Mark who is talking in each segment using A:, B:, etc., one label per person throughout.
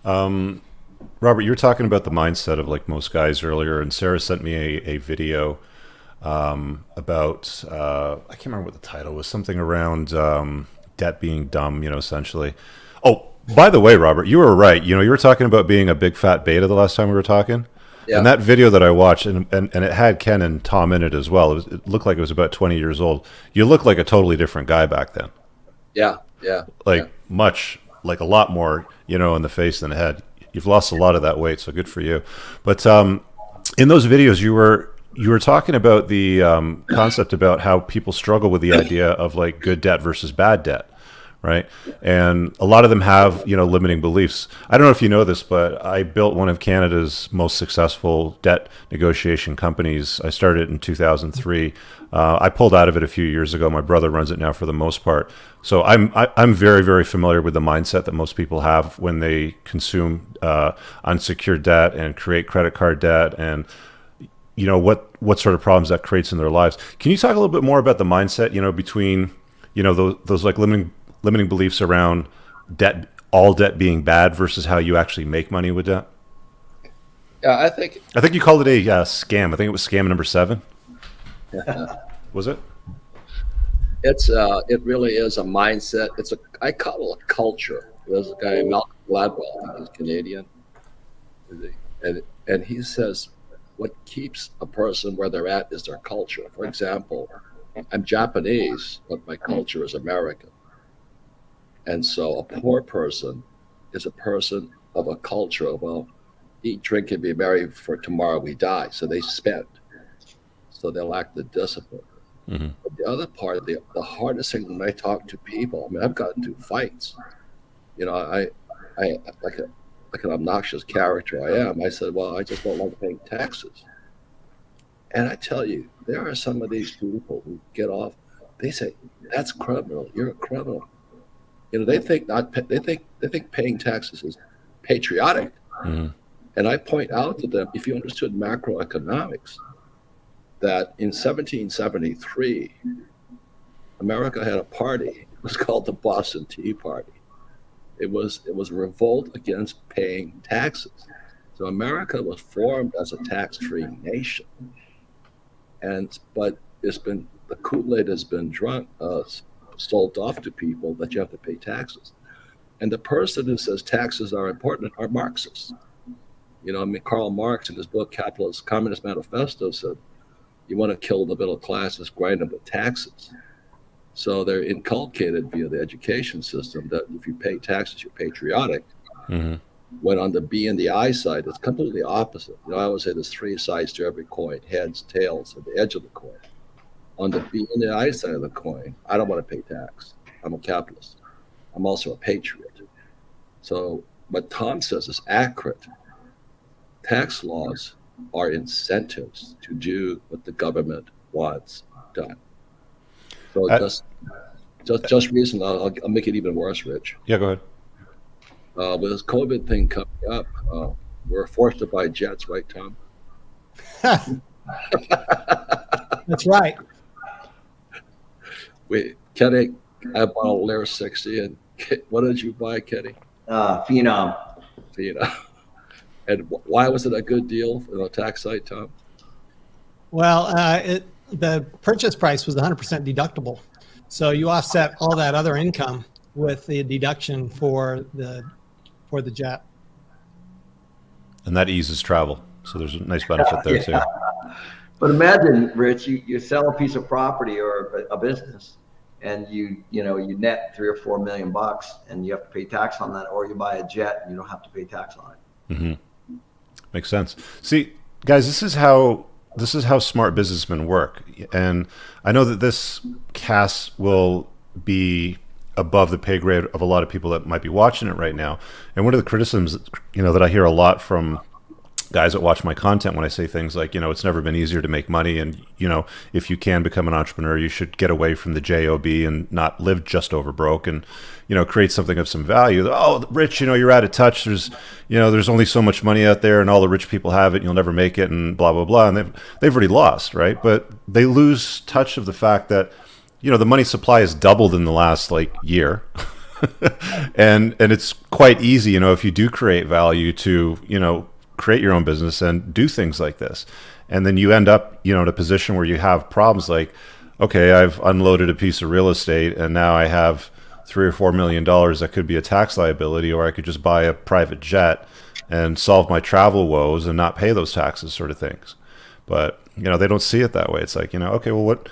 A: Robert, you were talking about the mindset of like most guys earlier, and Sarah sent me a video about I can't remember what the title was, something around debt being dumb, essentially. Oh, by the way, Robert, you were right. You were talking about being a big fat beta the last time we were talking. And
B: Yeah,
A: that video that I watched, and it had Ken and Tom in it as well. It looked like it was about 20 years old. You look like a totally different guy back then.
B: yeah, yeah, yeah.
A: Like like a lot more, in the face than the head. You've lost a lot of that weight, so good for you. But in those videos, you were talking about the concept about how people struggle with the idea of like good debt versus bad debt, right? And a lot of them have limiting beliefs. I don't know if you know this, but I built one of Canada's most successful debt negotiation companies. I started in 2003. I pulled out of it a few years ago. My brother runs it now for the most part. So I'm very, very familiar with the mindset that most people have when they consume unsecured debt and create credit card debt, and what sort of problems that creates in their lives. Can you talk a little bit more about the mindset, between those like limiting beliefs around debt, all debt being bad, versus how you actually make money with debt?
B: Yeah, I think
A: I think you called it a scam. I think it was scam number 7. Was it?
B: it really is a mindset. I call it a culture. There's a guy Malcolm Gladwell, he's Canadian, and he says what keeps a person where they're at is their culture. For example, I'm Japanese, but my culture is American, and so a poor person is a person of a culture of, well, eat, drink, and be merry, for tomorrow we die. So they spend, so they lack the discipline.
A: Hmm.
B: But the other part, the hardest thing when I talk to people, I mean, I've gotten into fights. I like an obnoxious character I am. I said, well, I just don't like paying taxes. And I tell you, there are some of these people who get off. They say, that's criminal. You're a criminal. They think not. They think paying taxes is patriotic.
A: Hmm.
B: And I point out to them, if you understood macroeconomics, that in 1773, America had a party. It was called the Boston Tea Party. It was a revolt against paying taxes. So America was formed as a tax-free nation, but the Kool-Aid has been sold off to people that you have to pay taxes. And the person who says taxes are important are Marxists. I mean, Karl Marx in his book Communist Manifesto said, you want to kill the middle classes, grind them with taxes. So they're inculcated via the education system that if you pay taxes, you're patriotic.
A: Hmm.
B: When on the B and the I side, it's completely opposite. I always say there's 3 sides to every coin: heads, tails, and the edge of the coin. On the B and the I side of the coin, I don't want to pay tax. I'm a capitalist. I'm also a patriot. So what Tom says is accurate. Tax laws are incentives to do what the government wants done. So
A: Uh,
B: just recently, I'll make it even worse, Rich.
A: yeah, go ahead.
B: With this COVID thing coming up, we're forced to buy jets, right, Tom?
C: That's right.
B: Kenny, I bought a Lear 60, and what did you buy, Kenny?
D: Phenom.
B: You know, and why was it a good deal for the tax site, Tom?
C: Well, the purchase price was 100% deductible. So you offset all that other income with the deduction for the jet.
A: And that eases travel. So there's a nice benefit there too.
D: But imagine, Rich, you sell a piece of property or a business, and you net $3 or $4 million, and you have to pay tax on that, or you buy a jet and you don't have to pay tax on it.
A: Hmm. Makes sense. See, guys, this is how smart businessmen work. And I know that this cast will be above the pay grade of a lot of people that might be watching it right now. And one of the criticisms, that I hear a lot from guys that watch my content when I say things like, it's never been easier to make money, and if you can become an entrepreneur, you should get away from the job and not live just over broke, and create something of some value. Oh, Rich, you're out of touch. There's only so much money out there, and all the rich people have it, and you'll never make it, and blah blah blah. And they've already lost, right? But they lose touch of the fact that the money supply has doubled in the last year. And it's quite easy, if you do create value to, create your own business and do things like this. And then you end up, in a position where you have problems like, okay, I've unloaded a piece of real estate and now I have $3 or $4 million that could be a tax liability, or I could just buy a private jet and solve my travel woes and not pay those taxes, sort of things. But, they don't see it that way. It's like, okay, well, what,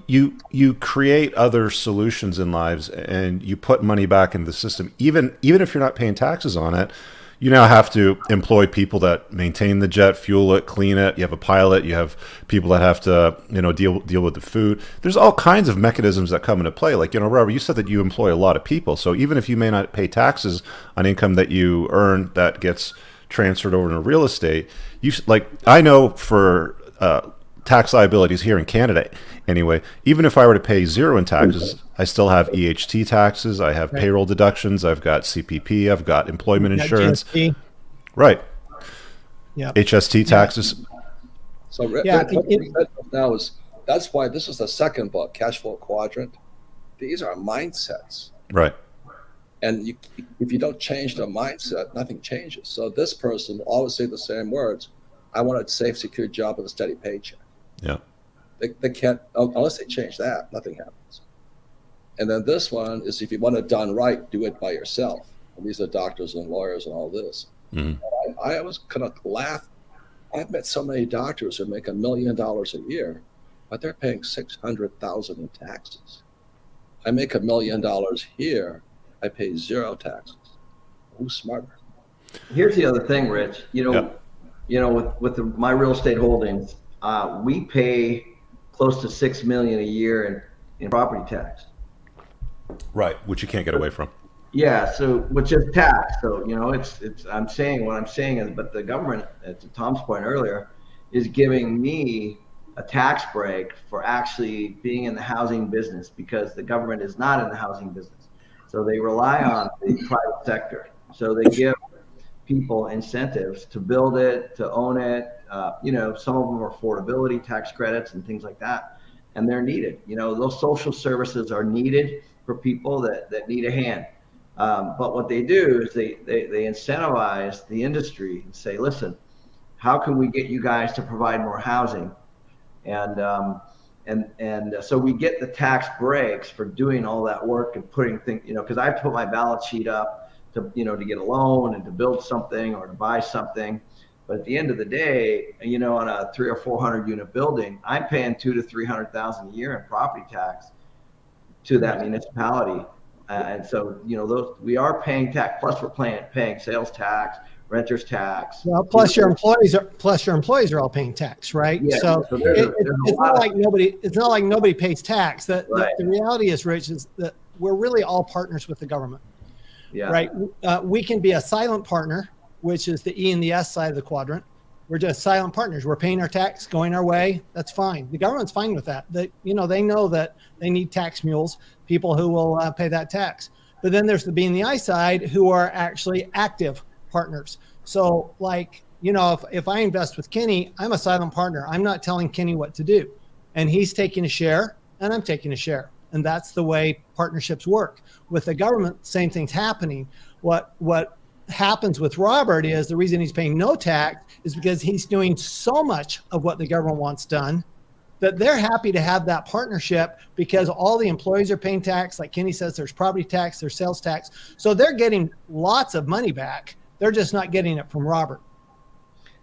A: you create other solutions in lives and you put money back into the system, even if you're not paying taxes on it. You now have to employ people that maintain the jet, fuel it, clean it. You have a pilot. You have people that have to, deal with the food. There's all kinds of mechanisms that come into play. Like, Robert, you said that you employ a lot of people. So even if you may not pay taxes on income that you earn that gets transferred over to real estate, I know for tax liabilities here in Canada, anyway, even if I were to pay zero in taxes, I still have EHT taxes, I have payroll deductions, I've got CPP, I've got employment insurance. GST. Right. Yeah. HST taxes.
B: So now that's why this is the second book, Cash Flow Quadrant. These are mindsets.
A: Right.
B: And if you don't change the mindset, nothing changes. So this person will always say the same words. I want a safe, secure job with a steady paycheck.
A: Yeah.
B: They can't, unless they change that, nothing happens. And then this one is, if you want it done right, do it by yourself. And these are doctors and lawyers and all this. Mm-hmm. I was kind of laugh. I've met so many doctors who make $1 million a year, but they're paying $600,000 in taxes. I make $1 million here, I pay zero taxes. Who's smarter?
D: Here's the other thing, Rich. With my real estate holdings, we pay close to $6 million a year in property tax.
A: Right, which you can't get away from.
D: Yeah, so which is tax. So I'm saying what I'm saying is, but the government, to Tom's point earlier, is giving me a tax break for actually being in the housing business, because the government is not in the housing business. So they rely on the private sector. So they give people incentives to build it, to own it. Some of them are affordability tax credits and things like that, and they're needed. Those social services are needed for people that need a hand. But what they do is they incentivize the industry and say, listen, how can we get you guys to provide more housing? And so we get the tax breaks for doing all that work and putting things, because I put my balance sheet up to get a loan and to build something or to buy something. But at the end of the day, on a 300 or 400 unit building, I'm paying $200,000 to $300,000 a year in property tax to that municipality. And so, we are paying tax, plus we're paying sales tax, renters tax.
C: Well, plus your employees are all paying tax, right?
D: Yeah,
C: so it's not like nobody pays tax. The reality is, Rich, is that we're really all partners with the government. Yeah. Right. We can be a silent partner, which is the E and the S side of the quadrant. We're just silent partners. We're paying our tax, going our way. That's fine. The government's fine with that. They know that they need tax mules, people who will pay that tax. But then there's the B and the I side, who are actually active partners. So if I invest with Kenny, I'm a silent partner. I'm not telling Kenny what to do. And he's taking a share and I'm taking a share. And that's the way partnerships work. With the government, same thing's happening. What happens with Robert is the reason he's paying no tax is because he's doing so much of what the government wants done that they're happy to have that partnership, because all the employees are paying tax. Like Kenny says, there's property tax, there's sales tax. So they're getting lots of money back. They're just not getting it from Robert.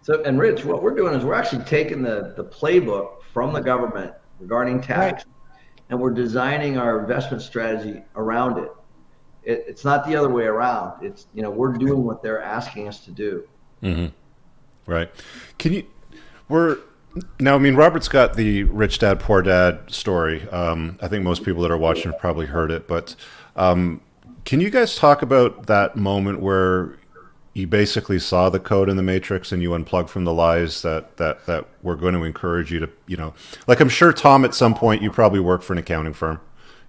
D: So, and Rich, what we're doing is we're actually taking the playbook from the government regarding tax, and we're designing our investment strategy around it. It's not the other way around. It's, we're doing what they're asking us to do.
A: Mm-hmm. Right. Robert's got the Rich Dad, Poor Dad story. I think most people that are watching have probably heard it, but can you guys talk about that moment where you basically saw the code in the matrix and you unplugged from the lies that were going to encourage you to, like, I'm sure Tom, at some point, you probably worked for an accounting firm,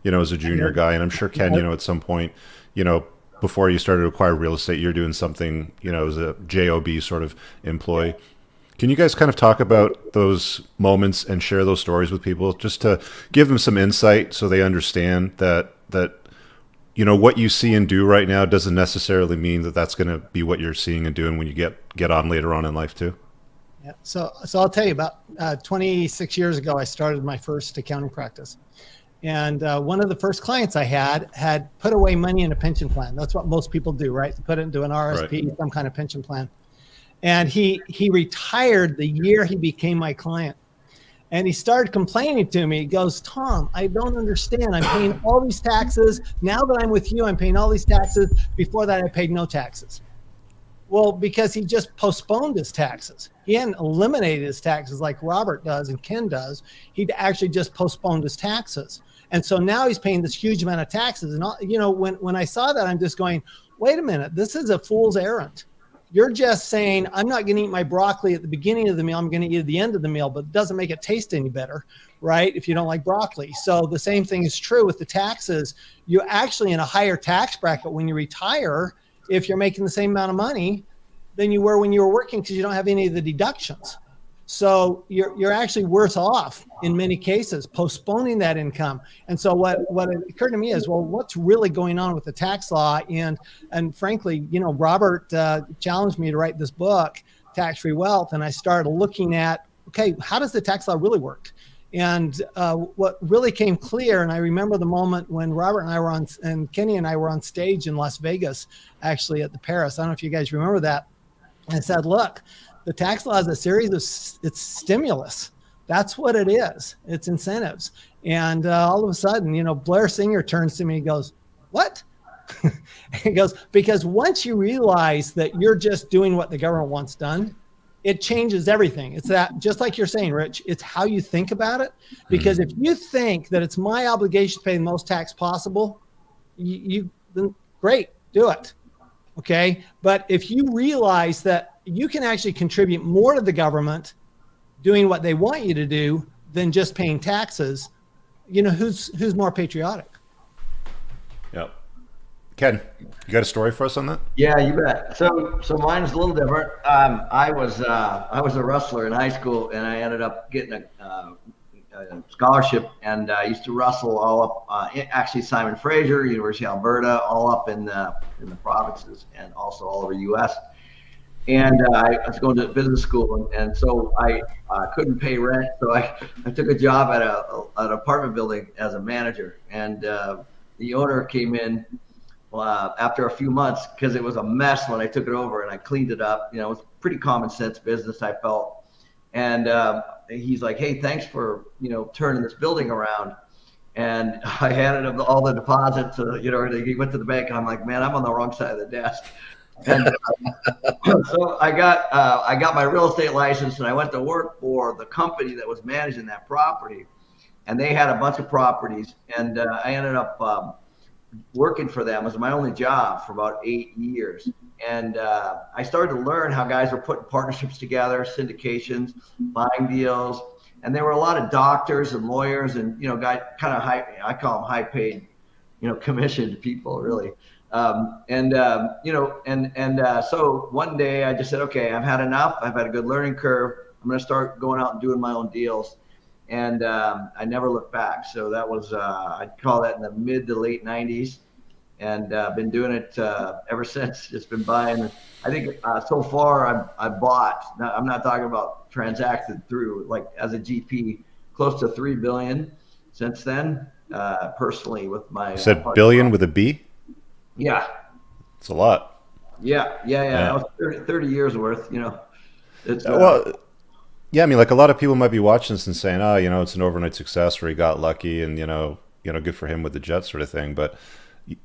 A: as a junior guy. And I'm sure Ken, at some point, before you started to acquire real estate, you're doing something, as a JOB sort of employee. Can you guys kind of talk about those moments and share those stories with people, just to give them some insight so they understand that what you see and do right now doesn't necessarily mean that that's going to be what you're seeing and doing when you get on later on in life too.
C: Yeah. So I'll tell you, about 26 years ago, I started my first accounting practice. And one of the first clients I had put away money in a pension plan. That's what most people do, right? Put it into an RSP,
A: Right.
C: some kind of pension plan. And he retired the year he became my client. And he started complaining to me. He goes, Tom, I don't understand. I'm paying all these taxes. Now that I'm with you, I'm paying all these taxes. Before that, I paid no taxes. Well, because he just postponed his taxes. He hadn't eliminated his taxes like Robert does and Ken does. He'd actually just postponed his taxes. And so now he's paying this huge amount of taxes. And, when I saw that, I'm just going, wait a minute, this is a fool's errand. You're just saying, I'm not going to eat my broccoli at the beginning of the meal. I'm going to eat at the end of the meal, but it doesn't make it taste any better, right? If you don't like broccoli. So the same thing is true with the taxes. You're actually in a higher tax bracket when you retire if you're making the same amount of money than you were when you were working, because you don't have any of the deductions. So you're actually worse off in many cases postponing that income. And so what occurred to me is, well, what's really going on with the tax law? And frankly, Robert challenged me to write this book, Tax Free Wealth, and I started looking at, okay, how does the tax law really work? And what really came clear, and I remember the moment when Robert and I were on, and Kenny and I were on stage in Las Vegas, actually at the Paris. I don't know if you guys remember that. And I said, look, the tax law is a series of, it's stimulus. That's what it is. It's incentives. And all of a sudden, Blair Singer turns to me and goes, what? He goes, because once you realize that you're just doing what the government wants done, it changes everything. It's that, just like you're saying, Rich, it's how you think about it. Because if you think that it's my obligation to pay the most tax possible, then great, do it. Okay. But if you realize that you can actually contribute more to the government doing what they want you to do than just paying taxes, who's more patriotic?
A: Yep. Ken, you got a story for us on that?
D: Yeah, you bet. So mine's a little different. I was a wrestler in high school, and I ended up getting a scholarship, and I used to wrestle all up. Actually, Simon Fraser, University of Alberta, all up in the provinces, and also all over the U.S. And I was going to business school, and so I couldn't pay rent, so I took a job at an apartment building as a manager, and the owner came in after a few months, because it was a mess when I took it over, and I cleaned it up. It was pretty common sense business, I felt. And he's like, hey, thanks for turning this building around. And I handed him all the deposits. He went to the bank, and I'm like, man, I'm on the wrong side of the desk. And so I got my real estate license, and I went to work for the company that was managing that property, and they had a bunch of properties, and I ended up working for them as my only job for about 8 years. And I started to learn how guys were putting partnerships together, syndications, buying deals, and there were a lot of doctors and lawyers and guys kind of high, I call them high paid, commissioned people, really. So one day I just said, okay, I've had enough. I've had a good learning curve. I'm going to start going out and doing my own deals. And I never looked back. So that was, I'd call that in the mid to late 90s. And been doing it ever since. Just been buying. I think so far I've bought, now, I'm not talking about transacted through, like as a GP, close to 3 billion since then, personally with my.
A: You said billion with a B?
D: Yeah.
A: It's a lot.
D: Yeah. That was 30 years worth, It's,
A: yeah, I mean, like a lot of people might be watching this and saying, oh, it's an overnight success where he got lucky and, good for him with the jet sort of thing. But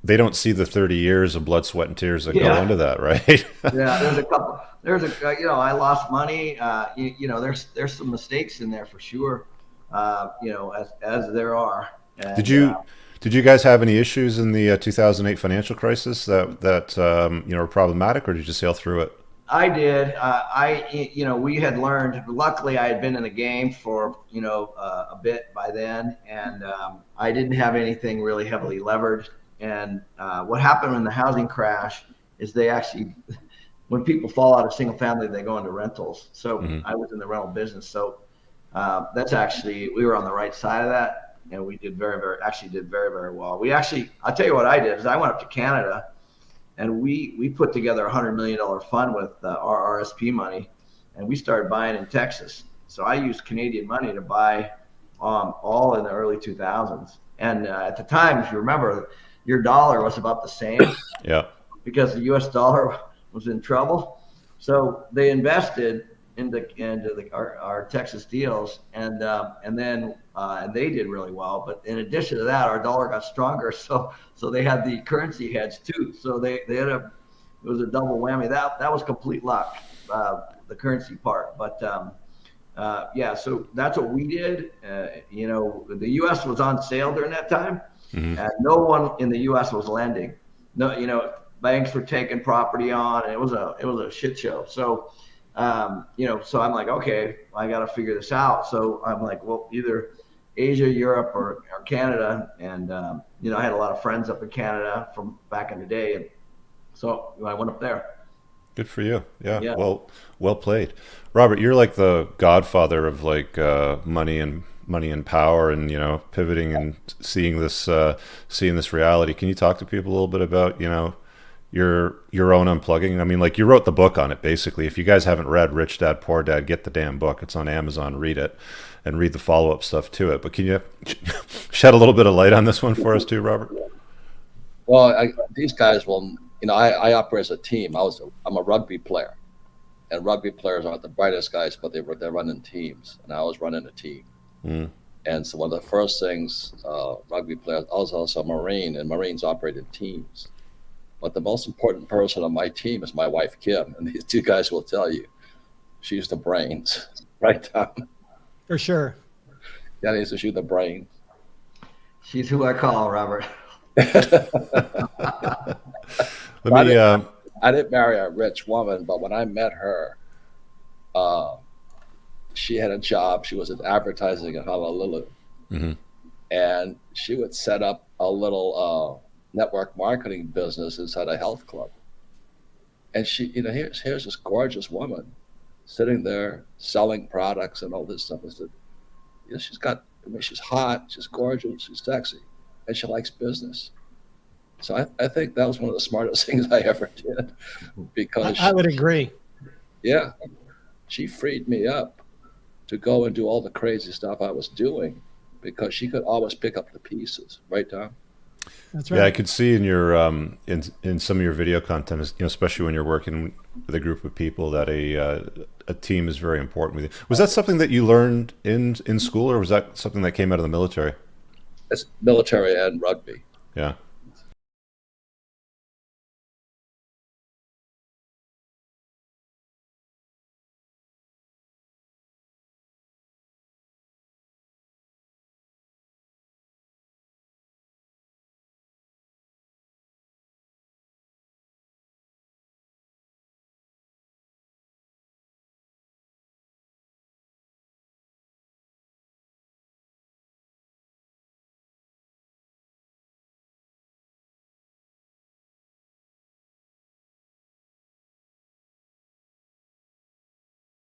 A: they don't see the 30 years of blood, sweat, and tears that go into that, right?
D: Yeah, there's a couple. I lost money. There's some mistakes in there for sure. As there are. And,
A: Did you guys have any issues in the 2008 financial crisis that were problematic, or did you sail through it?
D: I did. We had learned. Luckily, I had been in the game for a bit by then, and I didn't have anything really heavily levered. And what happened in the housing crash is they actually, when people fall out of single family, they go into rentals. So I was in the rental business. So that's actually, we were on the right side of that. and we did actually did very well. I'll tell you what I did is I went up to Canada, and we put together $100 million fund with our RSP money, and we started buying in Texas. So I used Canadian money to buy all in the early 2000s. And at the time, if you remember, your dollar was about the same.
A: Yeah.
D: Because the U.S. dollar was in trouble. So they invested into our Texas deals, and then they did really well. But in addition to that, our dollar got stronger. So they had the currency hedge too. So it was a double whammy. That was complete luck, the currency part. But yeah, so that's what we did. You know, the U.S. was on sale during that time, and no one in the U.S. was lending. No, you know, banks were taking property on, and it was a shit show. So, you know, so I'm like, okay, I got to figure this out. So I'm like, well, either Asia, Europe, or Canada. And you know, I had a lot of friends up in Canada from back in the day, and so I went up there.
A: Good for you. Yeah. Well played, Robert. You're like the godfather of like money and power, and you know, pivoting and seeing this reality. Can you talk to people a little bit about, you know, your own unplugging? I mean, like, you wrote the book on it basically. If you guys haven't read Rich Dad Poor Dad, get the damn book. It's on Amazon. Read it and read the follow-up stuff to it. But can you shed a little bit of light on this one for us too, Robert?
B: Well, these guys will. You know, I operate as a team. I'm a rugby player, and rugby players aren't the brightest guys, but they're running teams, and I was running a team. And so one of the first things, rugby players, I was also a Marine, and Marines operate in teams. But the most important person on my team is my wife, Kim, and these two guys will tell you, she's the brains, right, Tom?
C: For sure.
B: Yeah, she's the brains.
D: She's who I call, Robert.
B: I didn't marry a rich woman, but when I met her, she had a job. She was in advertising in Honolulu, and she would set up a little network marketing business inside a health club. And she, you know, here's this gorgeous woman sitting there selling products and all this stuff. I said, you know, she's hot, she's gorgeous, she's sexy, and she likes business. So I think that was one of the smartest things I ever did, because
C: I would agree.
B: Yeah, she freed me up to go and do all the crazy stuff I was doing, because she could always pick up the pieces, right, Tom?
C: That's right.
A: Yeah, I could see in your in some of your video content, you know, especially when you're working with a group of people, that a team is very important with you. Was that something that you learned in school, or was that something that came out of the military?
B: It's military and rugby.
A: Yeah.